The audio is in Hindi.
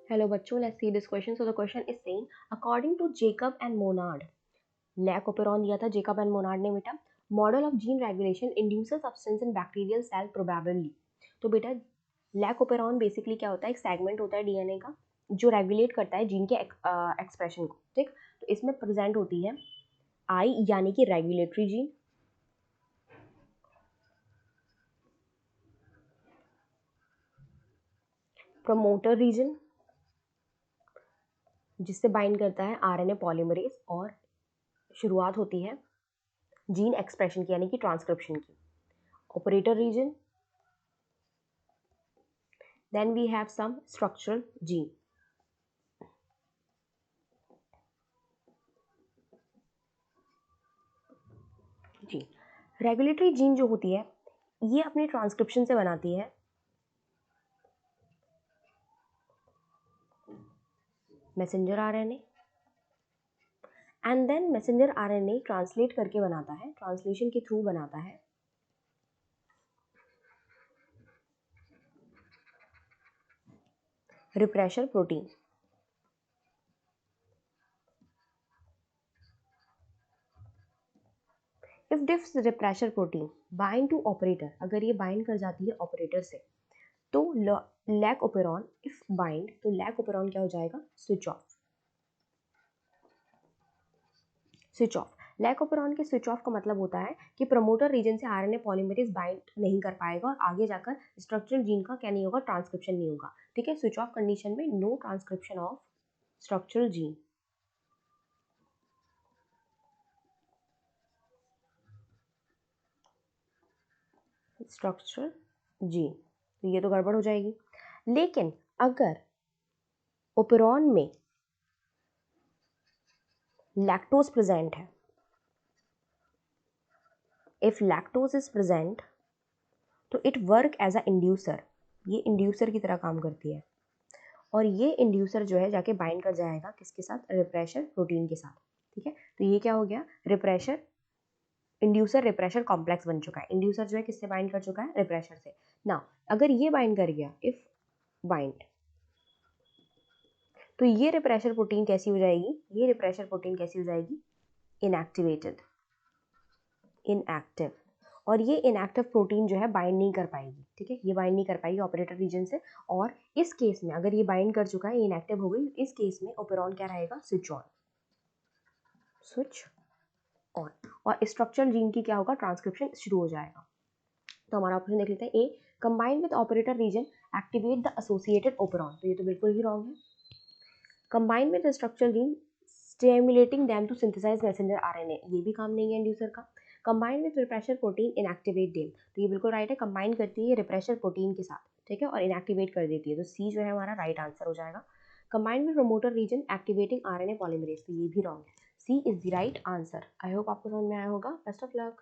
Hello बच्चों, let's see this question. So the question is saying, according to Jacob and Monod, lac operon दिया था जेकब एंड मोनार्ड ने बेटा, model of gene regulation induces substance in bacterial cell probably. तो बेटा लैक ओपेरॉन बेसिकली क्या होता है, एक सेगमेंट होता है डीएनए का जो रेगुलेट करता है जीन के एक्सप्रेशन को। ठीक, तो इसमें प्रेजेंट होती है आई यानी कि रेगुलेटरी जीन, प्रोमोटर रीजन जिससे बाइंड करता है आरएनए पॉलीमरेज, और शुरुआत होती है जीन एक्सप्रेशन की यानी कि ट्रांसक्रिप्शन की, operator region, then we have some structural gene। जी, रेगुलेटरी जीन जो होती है ये अपनी ट्रांसक्रिप्शन से बनाती है messenger RNA, and then messenger RNA translate करके बनाता है, ट्रांसलेशन के थ्रू बनाता है repressor protein. If this repressor protein bind to operator, अगर ये बाइंड कर जाती है ऑपरेटर से, तो लैक ओपेरॉन इफ बाइंड, तो लैक ओपेरॉन क्या हो जाएगा, switch off. Switch off, lac operon के स्विच ऑफ का मतलब होता है कि प्रमोटर रीजन से आरएनए पॉलीमरेज बाइंड नहीं कर पाएगा और आगे जाकर स्ट्रक्चरल जीन का क्या नहीं होगा, ट्रांसक्रिप्शन नहीं होगा। ठीक है, स्विच ऑफ कंडीशन में no transcription of structural gene. Structural gene, तो ये तो गड़बड़ हो जाएगी। लेकिन अगर ओपेरॉन में लैक्टोज प्रेजेंट है, इफ लैक्टोज इज प्रेजेंट, तो it work as a inducer, ये इंड्यूसर की तरह काम करती है, और ये इंड्यूसर जो है जाके बाइंड कर जाएगा किसके साथ, रिप्रेशर प्रोटीन के साथ। ठीक है, तो ये क्या हो गया, रिप्रेशर इंड्यूसर रिप्रेशर कॉम्प्लेक्स बन चुका है। इंड्यूसर जो है किससे बाइंड कर चुका है, रिप्रेशर से। ना अगर ये बाइंड कर गया, इफ बाइंड, तो ये रिप्रेशर प्रोटीन कैसी हो जाएगी, ये रिप्रेशर प्रोटीन कैसी हो जाएगी, इनएक्टिवेटेड, इनएक्टिव। और ये इनएक्टिव प्रोटीन जो है बाइंड नहीं कर पाएगी। ठीक है, ये बाइंड नहीं कर पाएगी ऑपरेटर रीजन से, और इस केस में अगर ये बाइंड कर चुका है, इनएक्टिव हो गई, इस केस में ओपेरॉन क्या रहेगा, स्विच ऑन, स्विच ऑन, और स्ट्रक्चरल जीन की क्या होगा, ट्रांसक्रिप्शन शुरू हो जाएगा। तो हमारा ऑप्शन देख लेते हैं, A combined with operator region activate the associated operon, तो ये तो बिल्कुल ही रॉन्ग है। Combined with structural gene stimulating them to synthesize messenger RNA, ये भी काम नहीं है इंड्यूसर का। Combined with repressor protein inactivate them, तो ये बिल्कुल राइट है, कंबाइन करती है रिप्रेशर प्रोटीन के साथ। ठीक है, और इनएक्टिवेट कर देती है, तो सी जो है हमारा राइट आंसर हो जाएगा। Combined with promoter region activating RNA polymerase, तो ये भी रॉन्ग है, C is the right answer. I hope आपको समझ में आया होगा। Best of luck.